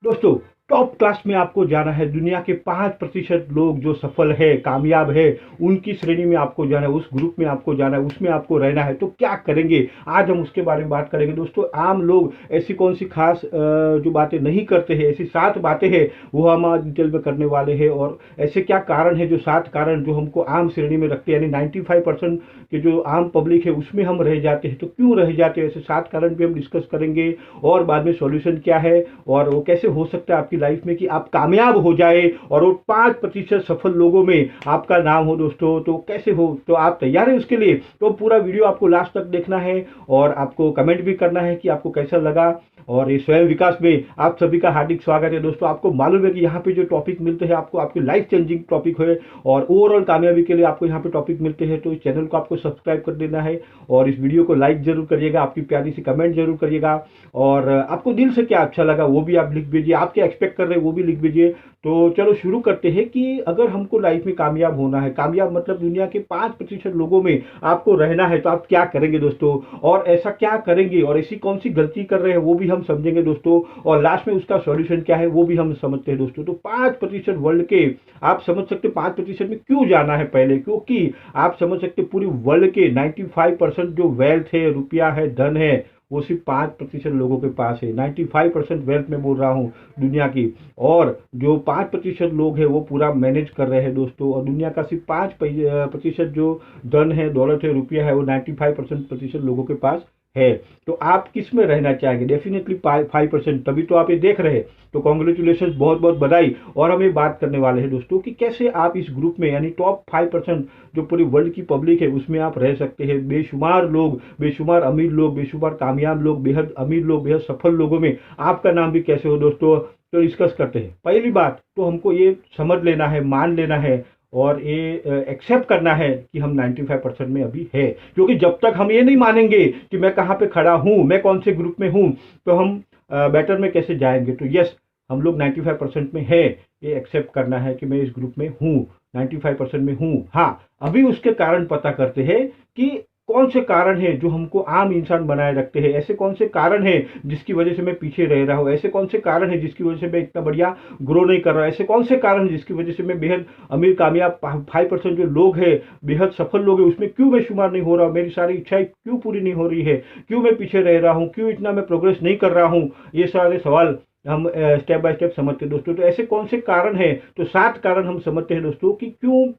दोस्तों, top class में आपको जाना है। दुनिया के 5% लोग जो सफल है, कामयाब है, उनकी श्रेणी में आपको जाना है, उस ग्रुप में आपको जाना है, उसमें आपको रहना है। तो क्या करेंगे, आज हम उसके बारे में बात करेंगे। दोस्तों, आम लोग ऐसी कौन सी खास जो बातें नहीं करते हैं, ऐसी 7 बातें हैं वो हम आज डिटेल में करने वाले हैं। और ऐसे क्या कारण है, जो 7 कारण जो हमको आम श्रेणी में रखते हैं, यानी 95% के जो आम पब्लिक है उसमें हम रह जाते हैं। तो क्यों रह जाते हैं, ऐसे 7 कारण भी हम डिस्कस करेंगे। और बाद में सॉल्यूशन क्या है और वो कैसे हो सकता है आपकी लाइफ में कि आप कामयाब हो जाए और वो 5% सफल लोगों में आपका नाम हो। दोस्तों, तो कैसे हो, तो आप तैयार हैं उसके लिए? तो पूरा वीडियो आपको लास्ट तक देखना है और आपको कमेंट भी करना है कि आपको कैसा लगा। और ये स्वयं विकास में आप सभी का हार्दिक स्वागत है। दोस्तों, आपको मालूम है कि यहाँ पे जो टॉपिक मिलते हैं आपको, आपकी लाइफ चेंजिंग टॉपिक है और ओवरऑल कामयाबी के लिए आपको यहाँ पे टॉपिक मिलते हैं। तो इस चैनल को आपको सब्सक्राइब कर देना है और इस वीडियो को लाइक जरूर करिएगा, आपकी प्यारी सी कमेंट जरूर करिएगा। और आपको दिल से क्या अच्छा लगा वो भी आप लिख दीजिए, आप क्या एक्सपेक्ट कर रहे हैं वो भी लिख दीजिए। तो चलो शुरू करते हैं कि अगर हमको लाइफ में कामयाब होना है, कामयाब मतलब दुनिया के 5% लोगों में आपको रहना है, तो आप क्या करेंगे दोस्तों, और ऐसा क्या करेंगे और ऐसी कौन सी गलती कर रहे हैं वो भी हम समझेंगे दोस्तों। और लास्ट में उसका सॉल्यूशन क्या है वो भी हम समझते हैं दोस्तों। तो 5% वर्ल्ड के, आप समझ सकते 5% में क्यों जाना है पहले, क्योंकि आप समझ सकते पूरी वर्ल्ड के 95% जो वेल्थ है, रुपया है, धन है, वो सिर्फ 5% लोगों के पास है। 95% वेल्थ में बोल रहा हूँ दुनिया की। और जो 5% लोग हैं वो पूरा मैनेज कर रहे हैं दोस्तों। और दुनिया का सिर्फ 5% जो धन है, दौलत है, रुपया है, वो 95% लोगों के पास है। तो आप किस में रहना चाहेंगे? डेफिनेटली 5%, तभी तो आप ये देख रहे हैं। तो कॉन्ग्रेचुलेशन, बहुत बहुत बधाई। और हम ये बात करने वाले हैं दोस्तों कि कैसे आप इस ग्रुप में, यानी टॉप 5% जो पूरी वर्ल्ड की पब्लिक है उसमें आप रह सकते हैं। बेशुमार लोग, बेशुमार अमीर लोग, बेशुमार कामयाब लोग, बेहद अमीर लोग, बेहद सफल लोगों में आपका नाम भी कैसे हो दोस्तों। तो डिस्कस करते हैं। पहली बात तो हमको ये समझ लेना है, मान लेना है और ये एक्सेप्ट करना है कि हम 95% में अभी है। क्योंकि जब तक हम ये नहीं मानेंगे कि मैं कहाँ पे खड़ा हूँ, मैं कौन से ग्रुप में हूँ, तो हम बेटर में कैसे जाएंगे। तो यस, हम लोग 95% में है, ये एक्सेप्ट करना है कि मैं इस ग्रुप में हूँ, 95% में हूँ। हाँ, अभी उसके कारण पता करते हैं कि कौन से कारण है जो हमको आम इंसान बनाए रखते हैं। ऐसे कौन से कारण है जिसकी वजह से मैं पीछे रह रहा हूँ, ऐसे कौन से कारण है जिसकी वजह से मैं इतना बढ़िया ग्रो नहीं कर रहा, ऐसे कौन से कारण है जिसकी वजह से मैं बेहद अमीर कामयाब 5% जो लोग हैं, बेहद सफल लोग हैं, उसमें क्यों मैं शुमार नहीं हो रहा हूँ, मेरी सारी इच्छाएं क्यों पूरी नहीं हो रही है, क्यों मैं पीछे रह रहा हूँ, क्यों इतना मैं प्रोग्रेस नहीं कर रहा हूँ। ये सारे सवाल हम स्टेप बाय स्टेप समझते हैं दोस्तों। तो ऐसे कौन से कारण हैं, तो 7 कारण हम समझते हैं दोस्तों कि क्यों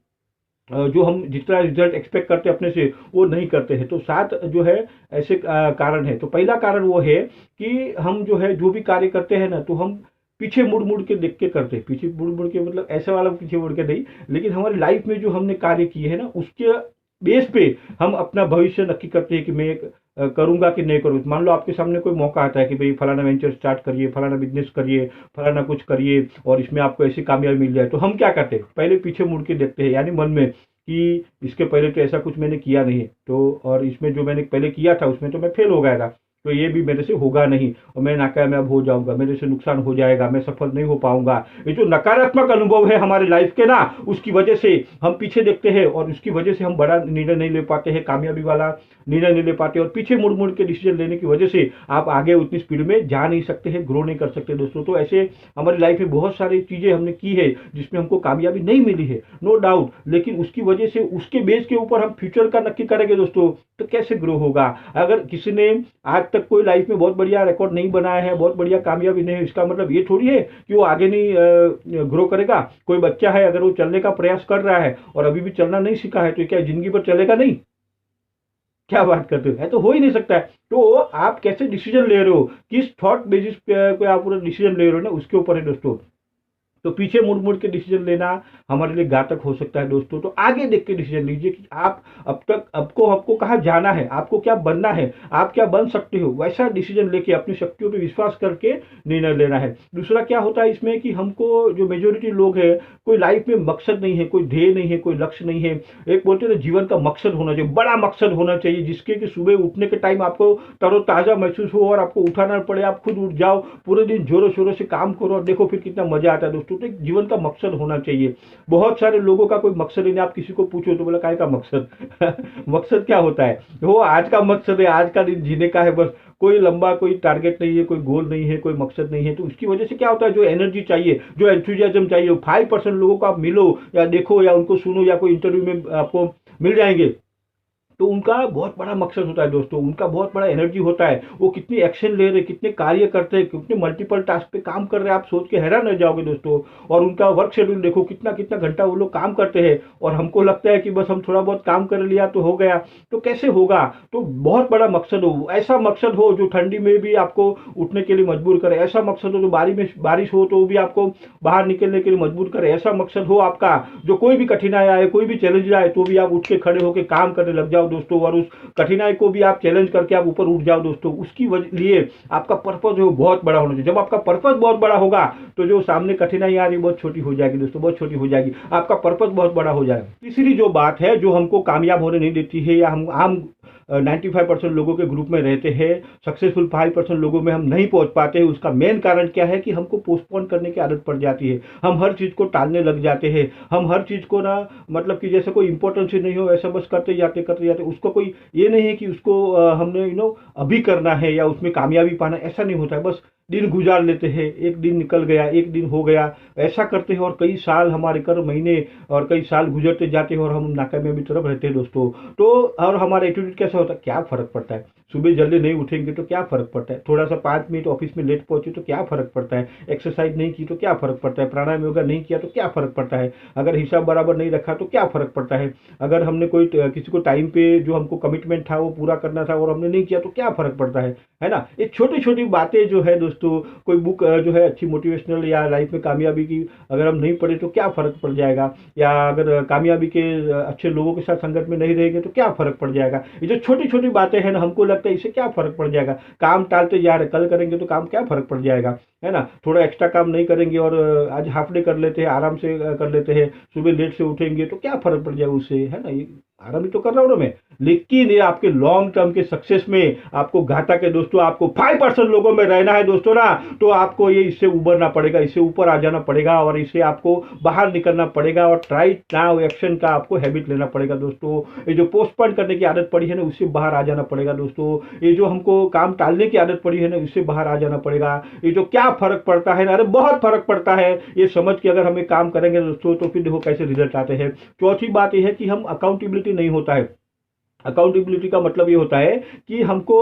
जो हम जितना रिजल्ट एक्सपेक्ट करते हैं अपने से वो नहीं करते हैं। तो 7 जो है ऐसे कारण है। तो पहला कारण वो है कि हम जो है जो भी कार्य करते हैं ना, तो हम पीछे मुड़ मुड़ के देख के करते हैं। पीछे मुड़ मुड़ के मतलब ऐसे वाला पीछे मुड़ के नहीं, लेकिन हमारी लाइफ में जो हमने कार्य किए हैं ना, उसके बेस पे हम अपना भविष्य नक्की करते हैं कि मैं करूंगा कि नहीं करूँ। मान लो आपके सामने कोई मौका आता है कि भाई फलाना वेंचर स्टार्ट करिए, फलाना बिजनेस करिए, फलाना कुछ करिए और इसमें आपको ऐसी कामयाबी मिल जाए, तो हम क्या करते हैं, पहले पीछे मुड़ के देखते हैं, यानी मन में कि इसके पहले तो ऐसा कुछ मैंने किया नहीं, तो और इसमें जो मैंने पहले किया था उसमें तो मैं फेल हो गया था, तो ये भी मेरे से होगा नहीं और मैं नाकामयाब हो जाऊंगा, मेरे से नुकसान हो जाएगा, मैं सफल नहीं हो पाऊंगा। ये जो नकारात्मक अनुभव है हमारे लाइफ के ना, उसकी वजह से हम पीछे देखते हैं और उसकी वजह से हम बड़ा निर्णय नहीं ले पाते हैं, कामयाबी वाला निर्णय नहीं ले पाते। और पीछे मुड़ मुड़ के डिसीजन लेने की वजह से आप आगे उतनी स्पीड में जा नहीं सकते हैं, ग्रो नहीं कर सकते दोस्तों। तो ऐसे हमारी लाइफ में बहुत सारी चीजें हमने की है जिसमें हमको कामयाबी नहीं मिली है, नो डाउट, लेकिन उसकी वजह से उसके बेस के ऊपर हम फ्यूचर का नक्की करेंगे दोस्तों, तो कैसे ग्रो होगा। अगर किसी ने आज तक कोई लाइफ में बहुत बढ़िया रिकॉर्ड नहीं बनाया है, बहुत बढ़िया कामयाबी नहीं है, इसका मतलब ये थोड़ी है कि वो आगे नहीं ग्रो करेगा। कोई बच्चा है, अगर वो चलने का प्रयास कर रहा है और अभी भी चलना नहीं सीखा है, तो क्या जिंदगी भर चलेगा नहीं? क्या बात करते हो, है तो हो ही नहीं सकता है। तो आप कैसे डिसीजन ले रहे हो, किस थॉट बेसिस पे आप पूरा डिसीजन ले रहे हो ना, उसके ऊपर है दोस्तों। तो पीछे मुड़ मुड़ के डिसीजन लेना हमारे लिए घातक हो सकता है दोस्तों। तो आगे देख के डिसीजन लीजिए कि आप अब तक आपको आपको कहाँ जाना है, आपको क्या बनना है, आप क्या बन सकते हो, वैसा डिसीजन लेके अपनी शक्तियों पे विश्वास करके निर्णय लेना है। दूसरा क्या होता है इसमें कि हमको, जो मेजोरिटी लोग है, कोई लाइफ में मकसद नहीं है, कोई ध्येय नहीं है, कोई लक्ष्य नहीं है। एक बोलते हैं ना, जीवन का मकसद होना चाहिए, बड़ा मकसद होना चाहिए, जिसके कि सुबह उठने के टाइम आपको तरोताजा महसूस हो और आपको उठाना पड़े, आप खुद उठ जाओ, पूरे दिन जोरों शोरों से काम करो और देखो फिर कितना मजा आता है दोस्तों। तो एक जीवन का मकसद होना चाहिए। बहुत सारे लोगों का कोई मकसद ही नहीं, आप किसी को पूछो तो बोला काय का मकसद मकसद क्या होता है, वो आज का मकसद है, आज का दिन जीने का है बस, कोई लंबा कोई टारगेट नहीं है, कोई गोल नहीं है, कोई मकसद नहीं है, तो उसकी वजह से क्या होता है, जो एनर्जी चाहिए, जो एंथुजियाज्म चाहिए, 5% लोगों को आप मिलो या देखो या उनको सुनो या कोई इंटरव्यू में आपको मिल जाएंगे, तो उनका बहुत बड़ा मकसद होता है दोस्तों, उनका बहुत बड़ा एनर्जी होता है, वो कितनी एक्शन ले रहे, कितने कार्य करते हैं, कितने मल्टीपल टास्क पे काम कर रहे हैं, आप सोच के हैरान रह जाओगे दोस्तों। और उनका वर्क शेड्यूल देखो, कितना कितना घंटा वो लोग काम करते हैं, और हमको लगता है कि बस हम थोड़ा बहुत काम कर लिया तो हो गया, तो कैसे होगा। तो बहुत बड़ा मकसद हो, ऐसा मकसद हो जो ठंडी में भी आपको उठने के लिए मजबूर करे, ऐसा मकसद हो जो बारिश हो तो भी आपको बाहर निकलने के लिए मजबूर करे, ऐसा मकसद हो आपका जो कोई भी कठिनाई आए, कोई भी चैलेंज आए तो भी आप उठ के खड़े होकर काम करने लग जाओ दोस्तों, और उस कठिनाई को भी आप चैलेंज करके आप ऊपर उठ जाओ दोस्तों। उसकी लिए आपका पर्पस जो बहुत बड़ा होना चाहिए। जब आपका पर्पस बहुत बड़ा होगा तो जो सामने कठिनाई आ रही है बहुत छोटी हो जाएगी दोस्तों, बहुत छोटी हो जाएगी, आपका पर्पस बहुत बड़ा हो जाएगा। तीसरी जो बात है जो हमको कामयाब होने नहीं देती है, या हम आम 95% लोगों के ग्रुप में रहते हैं, सक्सेसफुल 5% लोगों में हम नहीं पहुंच पाते हैं, उसका मेन कारण क्या है कि हमको पोस्टपोन करने की आदत पड़ जाती है। हम हर चीज़ को टालने लग जाते हैं, हम हर चीज़ को ना, मतलब कि जैसे कोई इंपॉर्टेंस ही नहीं हो ऐसा बस करते जाते, उसको कोई ये नहीं है कि उसको हमने अभी करना है या उसमें कामयाबी पाना, ऐसा नहीं होता है। बस दिन गुजार लेते हैं, एक दिन निकल गया, एक दिन हो गया, ऐसा करते हैं और कई साल हमारे महीने और कई साल गुजरते जाते हैं और हम नाकामयाबी तरफ रहते हैं दोस्तों। तो और हमारा एटीट्यूड कैसा होता है, क्या फर्क पड़ता है, सुबह जल्दी नहीं उठेंगे तो क्या फर्क पड़ता है, थोड़ा सा 5 मिनट ऑफिस में लेट पहुंचे तो क्या फर्क पड़ता है, एक्सरसाइज नहीं की तो क्या फर्क पड़ता है, प्राणायाम योगा नहीं किया तो क्या फर्क पड़ता है, अगर हिसाब बराबर नहीं रखा तो क्या फर्क पड़ता है, अगर हमने कोई किसी को टाइम पे जो हमको कमिटमेंट था वो पूरा करना था और हमने नहीं किया तो क्या फर्क पड़ता है ना। ये छोटी छोटी बातें जो है दोस्तों, कोई बुक जो है अच्छी मोटिवेशनल या लाइफ में कामयाबी की अगर हम नहीं पढ़े तो क्या फर्क पड़ जाएगा, या अगर कामयाबी के अच्छे लोगों के साथ संगत में नहीं रहेंगे तो क्या फर्क पड़ जाएगा। ये जो छोटी छोटी बातें हैं ना, हमको लगता है इससे क्या फर्क पड़ जाएगा, काम टालते जा रहे, कल करेंगे तो काम क्या फर्क पड़ जाएगा, है ना। थोड़ा एक्स्ट्रा काम नहीं करेंगे और आज हाफ डे कर लेते हैं, आराम से कर लेते हैं, सुबह लेट से उठेंगे तो क्या फर्क पड़ जाएगा उससे, है ना। ये आराम ही तो कर रहा हूँ ना मैं, लेकिन ये आपके लॉन्ग टर्म के सक्सेस में आपको घातक है दोस्तों। आपको 5% लोगों में रहना है दोस्तों ना, तो आपको ये इससे उबरना पड़ेगा, इससे ऊपर आ जाना पड़ेगा और इससे आपको बाहर निकलना पड़ेगा और ट्राई नाउ एक्शन का आपको हैबिट लेना पड़ेगा दोस्तों। ये जो पोस्टपोन करने की आदत पड़ी है ना, उससे बाहर आ जाना पड़ेगा दोस्तों। ये जो हमको काम टालने की आदत पड़ी है ना, उससे बाहर आ जाना पड़ेगा। ये जो क्या फर्क पड़ता है ना, अरे बहुत फर्क पड़ता है, ये समझ के अगर हमें काम करेंगे दोस्तों तो फिर देखो कैसे रिजल्ट आते हैं। चौथी बात यह है कि हम अकाउंटेबिलिटी नहीं होता है। अकाउंटेबिलिटी का मतलब ये होता है कि हमको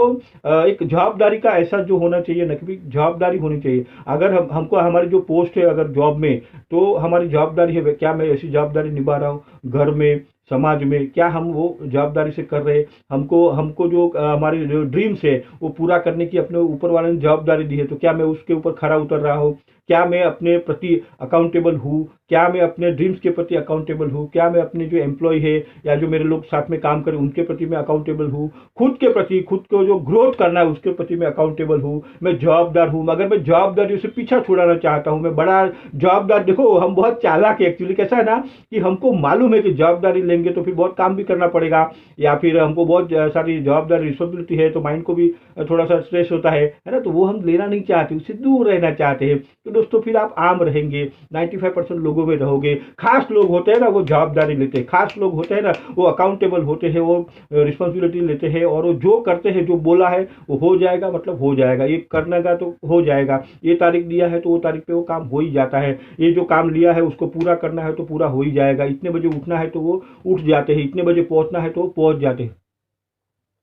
एक जवाबदारी का ऐसा जो होना चाहिए ना, कि जवाबदारी होनी चाहिए। अगर हमको हमारी जो पोस्ट है अगर जॉब में, तो हमारी जवाबदारी है क्या मैं ऐसी जवाबदारी निभा रहा हूँ, घर में समाज में क्या हम वो जवाबदारी से कर रहे हैं, हमको हमको जो हमारी जो ड्रीम्स है वो पूरा करने की अपने ऊपर वाले ने जवाबदारी दी है, तो क्या मैं उसके ऊपर खरा उतर रहा हूँ, क्या मैं अपने प्रति अकाउंटेबल हूँ, क्या मैं अपने ड्रीम्स के प्रति अकाउंटेबल हूँ, क्या मैं अपने जो एम्प्लॉय है या जो मेरे लोग साथ में काम करें उनके प्रति मैं अकाउंटेबल हूँ, खुद के प्रति, खुद को जो ग्रोथ करना है उसके प्रति मैं अकाउंटेबल हूँ, मैं जवाबदार हूँ। अगर मैं जवाबदारी से पीछा छुड़ाना चाहता हूँ, मैं बड़ा जवाबदार, देखो हम बहुत चालाक है एक्चुअली। कैसा है ना कि हमको मालूम है कि जवाबदारी लेंगे तो फिर बहुत काम भी करना पड़ेगा, या फिर हमको बहुत सारी जवाबदारी रिस्पॉन्सिबिलिटी है तो माइंड को भी थोड़ा सा स्ट्रेस होता है ना, तो वो हम लेना नहीं चाहते, उससे दूर रहना चाहते हैं। तो दोस्तों फिर आप आम रहेंगे, 95% लोगों में रहोगे। खास लोग होते हैं ना वो जवाबदारी लेते हैं, खास लोग होते हैं ना वो अकाउंटेबल होते हैं, वो रिस्पॉन्सिबिलिटी लेते हैं और वो जो करते हैं, जो बोला है वो हो जाएगा, मतलब हो जाएगा, ये करने का तो हो जाएगा, ये तारीख दिया है तो वो तारीख पे वो काम हो ही जाता है, ये जो काम लिया है उसको पूरा करना है तो पूरा हो ही जाएगा, इतने बजे उठना है तो वो उठ जाते हैं, इतने बजे पहुंचना है तो वो पहुंच जाते हैं,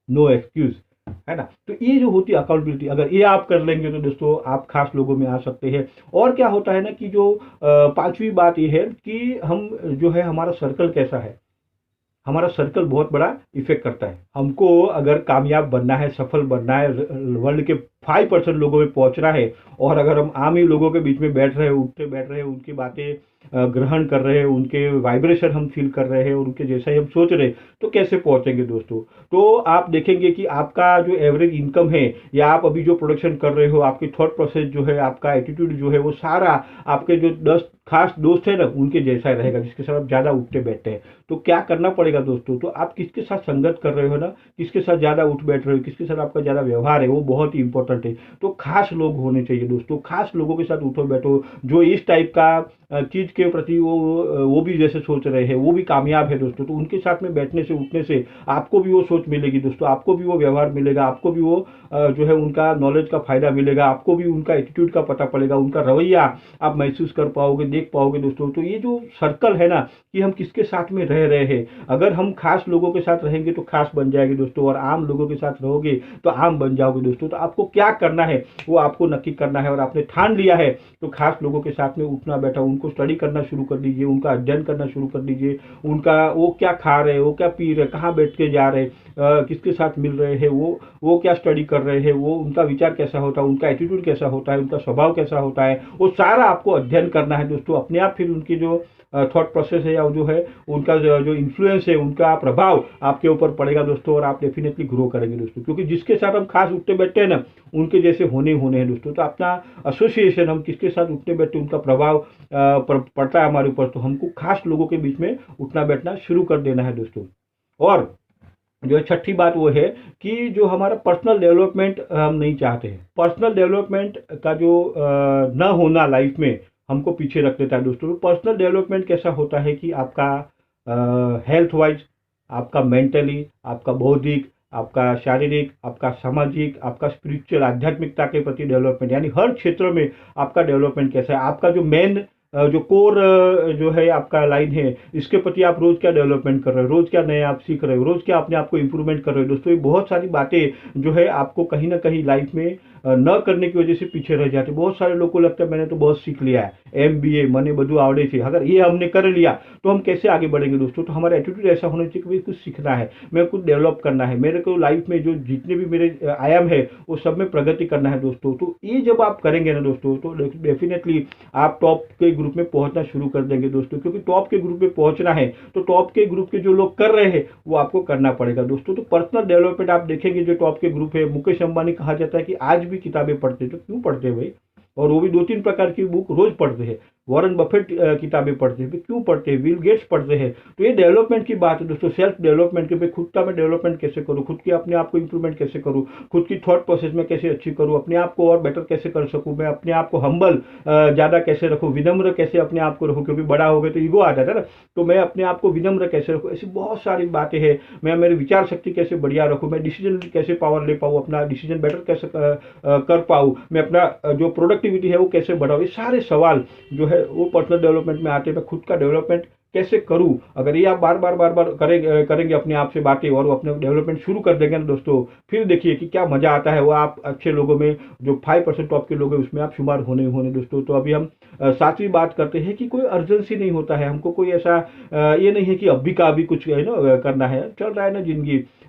नो एक्सक्यूज, है ना। तो ये जो होती है अकाउंटेबिलिटी, अगर ये आप कर लेंगे तो दोस्तों आप खास लोगों में आ सकते हैं। और क्या होता है ना कि जो पांचवी बात ये है कि हम जो है हमारा सर्कल कैसा है, हमारा सर्कल बहुत बड़ा इफेक्ट करता है। हमको अगर कामयाब बनना है, सफल बनना है, वर्ल्ड के 5% लोगों में पहुंचना है, और अगर हम आम ही लोगों के बीच में बैठ रहे हैं, उठते बैठ रहे हैं, उनकी बातें ग्रहण कर रहे हैं, उनके वाइब्रेशन हम फील कर रहे हैं, उनके जैसा ही हम सोच रहे हैं, तो कैसे पहुंचेंगे दोस्तों। तो आप देखेंगे कि आपका जो एवरेज इनकम है या आप अभी जो प्रोडक्शन कर रहे हो, आपकी थॉट प्रोसेस जो है, आपका एटीट्यूड जो है, वो सारा आपके जो 10 खास दोस्त है ना उनके जैसा रहेगा, जिसके साथ आप ज़्यादा उठते बैठते हैं। तो क्या करना पड़ेगा बढ़ेगा दोस्तों। तो आप किसके साथ संगत कर रहे हो ना, किसके साथ ज़्यादा उठ बैठ रहे हो, किसके साथ आपका ज़्यादा व्यवहार है, वो बहुत ही इंपॉर्टेंट है। तो खास लोग होने चाहिए दोस्तों, खास लोगों के साथ उठो बैठो, जो इस टाइप का चीज़ के प्रति वो भी जैसे सोच रहे हैं, वो भी कामयाब है दोस्तों। तो उनके साथ में बैठने से उठने से आपको भी वो सोच मिलेगी दोस्तों, आपको भी वो व्यवहार मिलेगा, आपको भी वो जो है उनका नॉलेज का फायदा मिलेगा, आपको भी उनका एटीट्यूड का पता पड़ेगा, उनका रवैया आप महसूस कर पाओगे, देख पाओगे दोस्तों। तो ये जो सर्कल है ना कि हम किसके साथ में रह रहे हैं, अगर हम खास लोगों के साथ रहेंगे तो खास बन जाएंगे दोस्तों, और आम लोगों के साथ रहोगे तो आम बन जाओगे दोस्तों। तो आपको क्या करना है वो आपको नक्की करना है, और आपने ठान लिया है तो खास लोगों के साथ में उठना बैठा, उनको स्टडी करना शुरू कर दीजिए, उनका अध्ययन करना शुरू कर दीजिए, उनका वो क्या खा रहे हैं, वो क्या पी रहे हैं, कहाँ बैठ के जा रहे हैं, किसके साथ मिल रहे हैं, वो क्या स्टडी कर रहे हैं, वो उनका विचार कैसा होता है, उनका एटीट्यूड कैसा होता है, उनका स्वभाव कैसा होता है, वो सारा आपको अध्ययन करना है दोस्तों। अपने आप फिर उनकी जो थॉट प्रोसेस है या जो है उनका जो इन्फ्लुएंस है, उनका प्रभाव आपके ऊपर पड़ेगा दोस्तों, और आप डेफिनेटली ग्रो करेंगे दोस्तों। क्योंकि जिसके साथ हम खास उठते बैठते हैं ना, उनके जैसे होने होने हैं दोस्तों। तो अपना एसोसिएशन, हम किसके साथ उठते बैठते उनका प्रभाव पड़ता है हमारे ऊपर, तो हमको खास लोगों के बीच में उठना बैठना शुरू कर देना है दोस्तों। और जो छठी बात वो है कि जो हमारा पर्सनल डेवलपमेंट हम नहीं चाहते हैं, पर्सनल डेवलपमेंट का जो न होना लाइफ में हमको पीछे रख देता है दोस्तों। तो पर्सनल डेवलपमेंट कैसा होता है कि आपका हेल्थ वाइज, आपका मेंटली, आपका बौद्धिक, आपका शारीरिक, आपका सामाजिक, आपका स्पिरिचुअल आध्यात्मिकता के प्रति डेवलपमेंट, यानी हर क्षेत्र में आपका डेवलपमेंट कैसा है, आपका जो मेन जो कोर जो है आपका लाइन है, इसके प्रति आप रोज क्या डेवलपमेंट कर रहे हो, रोज क्या नए आप सीख रहे हो, रोज क्या अपने आप को इंप्रूवमेंट कर रहे हो दोस्तों। ये बहुत सारी बातें जो है आपको कहीं ना कहीं लाइफ में न करने की वजह से पीछे रह जाते। बहुत सारे लोगों को लगता है मैंने तो बहुत सीख लिया है, MBA मने बधु आवड़े छे, अगर ये हमने कर लिया तो हम कैसे आगे बढ़ेंगे दोस्तों। तो हमारा एटीट्यूड ऐसा होना चाहिए कि भाई कुछ सीखना है, मैं कुछ डेवलप करना है, मेरे को लाइफ में जो जितने भी मेरे आयाम है वो सब में प्रगति करना है दोस्तों। तो ये जब आप करेंगे ना दोस्तों, तो डेफिनेटली आप टॉप के ग्रुप में पहुंचना शुरू कर देंगे दोस्तों। क्योंकि टॉप के ग्रुप में पहुंचना है तो टॉप के ग्रुप के जो लोग कर रहे हैं वो आपको करना पड़ेगा दोस्तों। तो पर्सनल डेवलपमेंट आप देखेंगे, जो टॉप के ग्रुप है, मुकेश अंबानी कहा जाता है कि आज भी किताबें पढ़ते हैं। तो क्यों पढ़ते हैं भाई, और वो भी 2-3 प्रकार की बुक रोज पढ़ते हैं। वॉरेन बफेट किताबें पढ़ते हैं, क्यों पढ़ते हैं, बिल गेट्स पढ़ते हैं। तो ये डेवलपमेंट की बात है दोस्तों, सेल्फ डेवलपमेंट के भाई खुद का मैं डेवलपमेंट कैसे करूँ, खुद की अपने आप को इंप्रूवमेंट कैसे करूँ, खुद की थॉट प्रोसेस में कैसे अच्छी करूँ, अपने आप को और बेटर कैसे कर सकूँ, मैं अपने आप को हम्बल ज़्यादा कैसे रखूँ, विनम्र कैसे अपने आप को रखूँ, क्योंकि बड़ा हो गए तो ईगो आ जाता है ना। तो मैं अपने आप को विनम्र कैसे रखूँ, ऐसी बहुत सारी बातें हैं। मैं मेरी विचार शक्ति कैसे बढ़िया रखूँ, मैं डिसीजन कैसे पावर ले पाऊँ, अपना डिसीजन बेटर कैसे कर पाऊँ, मैं अपना जो प्रोडक्टिविटी है वो कैसे बढ़ाऊँ, ये सारे सवाल जो है वो पर्सनल डेवलपमेंट में आते हैं। मैं खुद का डेवलपमेंट कैसे करूं, अगर ये आप बार बार करेंगे अपने आप से बातें, और वो अपने डेवलपमेंट शुरू कर देंगे ना दोस्तों, फिर देखिए कि क्या मजा आता है। वो आप अच्छे लोगों में, जो 5% टॉप के लोग हैं उसमें आप शुमार होने दोस्तों। तो अभी हम 7वीं बात करते हैं कि कोई अर्जेंसी नहीं होता है हमको, कोई ऐसा ये नहीं है कि अभी का अभी कुछ है ना करना है, चल रहा है ना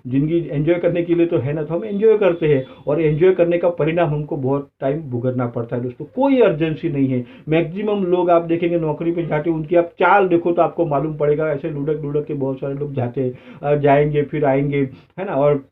जिंदगी एंजॉय करने के लिए तो है ना, तो हम एंजॉय करते हैं, और एंजॉय करने का परिणाम हमको बहुत टाइम भुगतना पड़ता है दोस्तों। कोई अर्जेंसी नहीं है। मैक्सिमम लोग आप देखेंगे नौकरी पे जाते, उनकी आप चाल देखो तो आपको मालूम पड़ेगा, ऐसे लुढ़क के बहुत सारे लोग जाते जाएंगे फिर आएंगे, है ना, और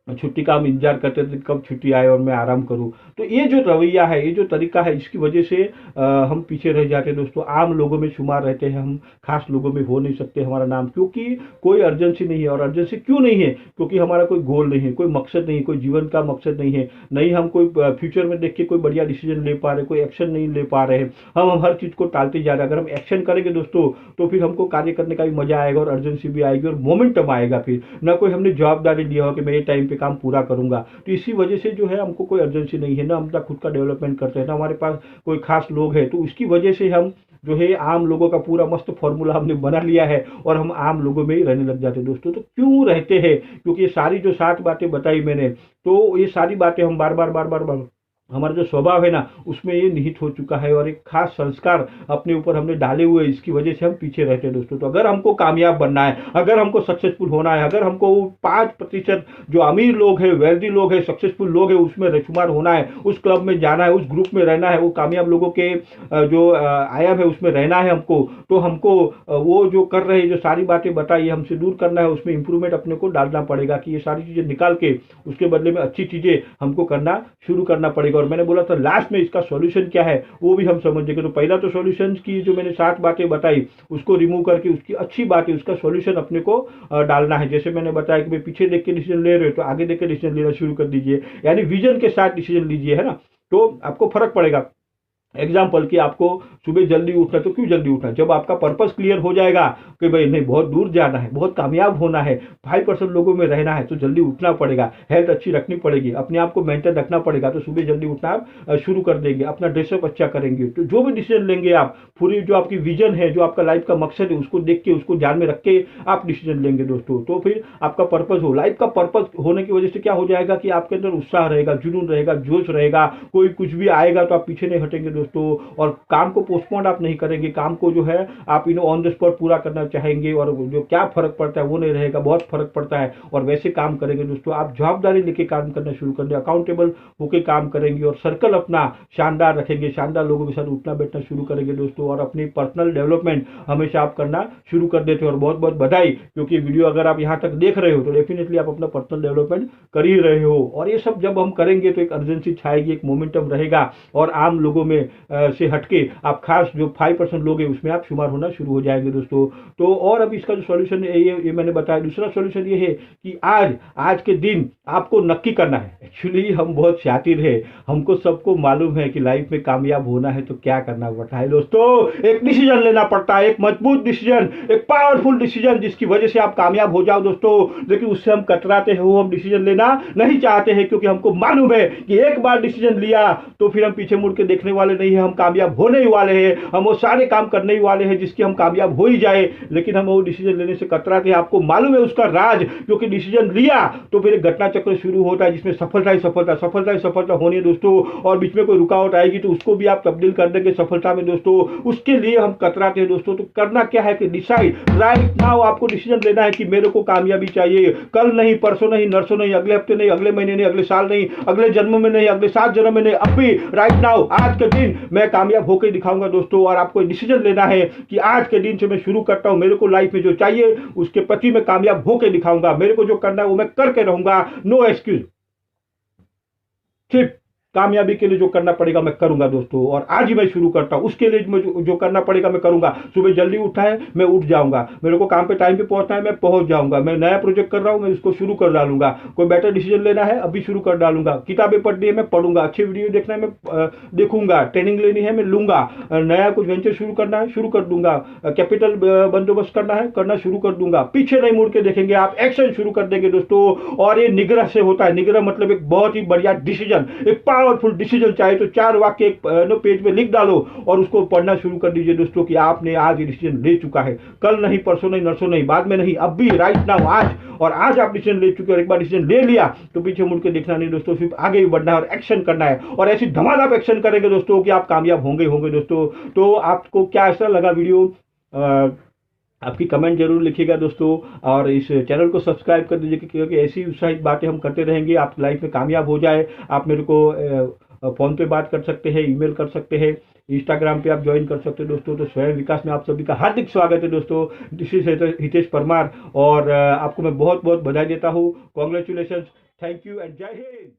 छुट्टी का हम इंतजार करते थे कब छुट्टी आए और मैं आराम करूं। तो ये जो रवैया है, ये जो तरीका है, इसकी वजह से हम पीछे रह जाते हैं दोस्तों। आम लोगों में शुमार रहते हैं हम, खास लोगों में हो नहीं सकते हमारा नाम, क्योंकि कोई अर्जेंसी नहीं है। और अर्जेंसी क्यों नहीं है, क्योंकि हमारा कोई गोल नहीं है, कोई मकसद नहीं है, कोई जीवन का मकसद नहीं है, नहीं हम कोई फ्यूचर में देख के कोई बढ़िया डिसीजन ले पा रहे, कोई एक्शन नहीं ले पा रहे हैं, हम हर चीज़ को टालते जा रहे हैं। अगर हम एक्शन करेंगे दोस्तों तो फिर हमको कार्य करने का भी मजा आएगा, और अर्जेंसी भी आएगी, और मोमेंटम आएगा। फिर ना कोई हमने जवाबदारी लिया हो कि मैं ये टाइम पे काम पूरा करूंगा। तो इसी वजह से जो है हमको कोई अर्जेंसी नहीं है, ना हम खुद का डेवलपमेंट करते हैं, ना हमारे पास कोई खास लोग हैं। तो उसकी वजह से हम जो है आम लोगों का पूरा मस्त फॉर्मूला हमने बना लिया है, और हम आम लोगों में ही रहने लग जाते हैं दोस्तों। तो क्यों रहते हैं, क्योंकि ये सारी जो 7 बातें बताई मैंने, तो ये सारी बातें हम बार बार हमारा जो स्वभाव है ना उसमें ये निहित हो चुका है, और एक खास संस्कार अपने ऊपर हमने डाले हुए, इसकी वजह से हम पीछे रहते हैं दोस्तों। तो अगर हमको कामयाब बनना है, अगर हमको सक्सेसफुल होना है, अगर हमको 5% जो अमीर लोग हैं, वेल्दी लोग हैं, सक्सेसफुल लोग हैं, उसमें शुमार होना है, उस क्लब में जाना है, उस ग्रुप में रहना है, वो कामयाब लोगों के जो आयाम है उसमें रहना है हमको, तो हमको वो जो कर रहे हैं, जो सारी बातें बताई हमसे दूर करना है, उसमें इंप्रूवमेंट अपने को डालना पड़ेगा कि ये सारी चीज़ें निकाल के उसके बदले में अच्छी चीज़ें हमको करना शुरू करना पड़ेगा। और मैंने बोला था लास्ट में इसका सॉल्यूशन क्या है वो भी हम समझेंगे। तो पहला तो सॉल्यूशन की जो मैंने 7 बातें बताई उसको रिमूव करके उसकी अच्छी बात है उसका सॉल्यूशन अपने को डालना है। जैसे मैंने बताया कि भाई पीछे देख के डिसीजन ले रहे हो तो आगे देख के डिसीजन लेना शुरू कर दीजिए, यानी विजन के साथ डिसीजन लीजिए, है ना, तो आपको फर्क पड़ेगा। एग्जाम्पल कि आपको सुबह जल्दी उठना है, तो क्यों जल्दी उठना है? जब आपका पर्पस क्लियर हो जाएगा कि भाई नहीं बहुत दूर जाना है, बहुत कामयाब होना है, 5% लोगों में रहना है, तो जल्दी उठना पड़ेगा, हेल्थ अच्छी रखनी पड़ेगी, अपने आप को मेंटेन रखना पड़ेगा, तो सुबह जल्दी उठना आप शुरू कर देंगे, अपना ड्रेसअप अच्छा करेंगे। तो जो भी डिसीजन लेंगे आप, पूरी जो आपकी विजन है, जो आपका लाइफ का मकसद है, उसको देख के उसको ध्यान में रख के आप डिसीजन लेंगे दोस्तों। तो फिर आपका पर्पस हो, लाइफ का पर्पस होने की वजह से क्या हो जाएगा कि आपके अंदर उत्साह रहेगा, जुनून रहेगा, जोश रहेगा, कोई कुछ भी आएगा तो आप पीछे नहीं हटेंगे दोस्तों। और काम को पोस्टपोन आप नहीं करेंगे, काम को जो है आप ऑन द स्पॉट पूरा करना चाहेंगे, और जो क्या फर्क पड़ता है वो नहीं रहेगा, बहुत फर्क पड़ता है, और वैसे काम करेंगे दोस्तों। आप जवाबदारी लेके काम करना शुरू कर देंगे, अकाउंटेबल होकर काम करेंगे, और सर्कल अपना शानदार रखेंगे, शानदार लोगों के साथ उठना बैठना शुरू करेंगे दोस्तों। और अपनी पर्सनल डेवलपमेंट हमेशा आप करना शुरू कर देते हो। और बहुत बहुत बधाई, क्योंकि वीडियो अगर आप यहाँ तक देख रहे हो तो डेफिनेटली आप अपना पर्सनल डेवलपमेंट कर ही रहे हो। और ये सब जब हम करेंगे तो एक अर्जेंसी छाएगी, एक मोमेंटम रहेगा, और आम लोगों में से हटके आप खास जो 5% लोग हैं उसमें आप शुमार होना शुरू हो जाएंगे दोस्तों। तो और अब इसका जो सॉल्यूशन है ये मैंने बताया। दूसरा सॉल्यूशन ये है कि आज के दिन आपको नक्की करना है। एक्चुअली हम बहुत शातिर है, हमको सबको मालूम है कि लाइफ में कामयाब होना है तो क्या करना पड़ता है दोस्तों, एक डिसीजन लेना पड़ता है, एक मजबूत डिसीजन, एक पावरफुल डिसीजन, जिसकी वजह से आप कामयाब हो जाओ दोस्तों। लेकिन उससे हम कतराते हैं, वो हम डिसीजन लेना नहीं चाहते हैं, क्योंकि हमको मालूम है कि एक बार डिसीजन लिया तो फिर हम पीछे मुड़ के देखने वाले नहीं है, हम कामयाब होने ही वाले हैं, हम वो सारे काम करने ही वाले हैं जिसके हम कामयाब हो ही जाए। लेकिन हम वो डिसीजन लेने से कतराते हैं। आपको मालूम है उसका राज, क्योंकि डिसीजन लिया तो फिर एक घटना चक्र शुरू होता है जिसमें सफलता ही सफलता, सफलता ही सफलता होनी है दोस्तों। और बीच में कोई रुकावट आएगी तो उसको भी आप तब्दील कर देंगे सफलता में दोस्तों। उसके लिए हम कतराते हैं दोस्तों। तो करना क्या है कि डिसाइड राइट नाउ, आपको डिसीजन लेना है कि मेरे को कामयाबी चाहिए, कल नहीं, परसों नहीं, नरसों नहीं, अगले हफ्ते नहीं, अगले महीने नहीं, अगले साल नहीं, अगले जन्म में नहीं, अगले 7 जन्म में नहीं, अभी राइट नाउ आज के दिन मैं कामयाब होकर दिखाऊंगा दोस्तों। और आपको डिसीजन लेना है कि आज के दिन से मैं शुरू करता हूं, मेरे को लाइफ में जो चाहिए उसके प्रति मैं कामयाब होकर दिखाऊंगा, मेरे को जो करना है वो मैं करके रहूंगा, नो एक्सक्यूज। सिर्फ कामयाबी के लिए जो करना पड़ेगा मैं करूंगा दोस्तों। और आज ही मैं शुरू करता हूं, उसके लिए जो करना पड़ेगा मैं करूंगा। सुबह जल्दी उठा है मैं उठ जाऊंगा, मेरे को काम पे टाइम पे पहुंचना है मैं पहुंच जाऊंगा, मैं नया प्रोजेक्ट कर रहा हूं मैं उसको शुरू कर डालूंगा, कोई बेटर डिसीजन लेना है अभी शुरू कर डालूंगा, किताबें पढ़नी है मैं पढ़ूंगा, अच्छी वीडियो देखना है मैं देखूंगा, ट्रेनिंग लेनी है मैं लूंगा, नया कुछ वेंचर शुरू करना है शुरू कर दूंगा, कैपिटल बंदोबस्त करना है करना शुरू कर दूंगा, पीछे नहीं मुड़ के देखेंगे, आप एक्शन शुरू कर देंगे दोस्तों। और ये निग्रह से होता है, निग्रह मतलब एक बहुत ही बढ़िया डिसीजन, एक पावरफुल डिसीजन। चाहे तो 4 वाक्य एक पेज में लिख डालो और उसको पढ़ना शुरू कर दीजिए दोस्तों कि आपने आज ये डिसीजन ले चुका है, कल नहीं, परसों नहीं, नरसों नहीं, बाद में नहीं, अब भी राइट नाउ आज। और आज आप डिसीजन ले चुके हो, एक बार डिसीजन ले लिया तो पीछे मुड़ के देखना नहीं दोस्तों, सिर्फ आगे ही बढ़ना है और एक्शन करना है। और ऐसी धमाधम एक्शन करेंगे दोस्तों कि आप कामयाब होंगे दोस्तों। तो आपको क्या ऐसा लगा वीडियो, आपकी कमेंट जरूर लिखिएगा दोस्तों। और इस चैनल को सब्सक्राइब कर दीजिए, क्योंकि ऐसी उत्साहित बातें हम करते रहेंगे, आप लाइफ में कामयाब हो जाए। आप मेरे को फोन पे बात कर सकते हैं, ईमेल कर सकते हैं, इंस्टाग्राम पे आप ज्वाइन कर सकते हैं दोस्तों। तो स्वयं विकास में आप सभी का हार्दिक स्वागत है दोस्तों। दिस इज हितेश परमार, और आपको मैं बहुत बहुत बधाई देता हूँ। कॉन्ग्रेचुलेशन, थैंक यू एंड जय हिंद।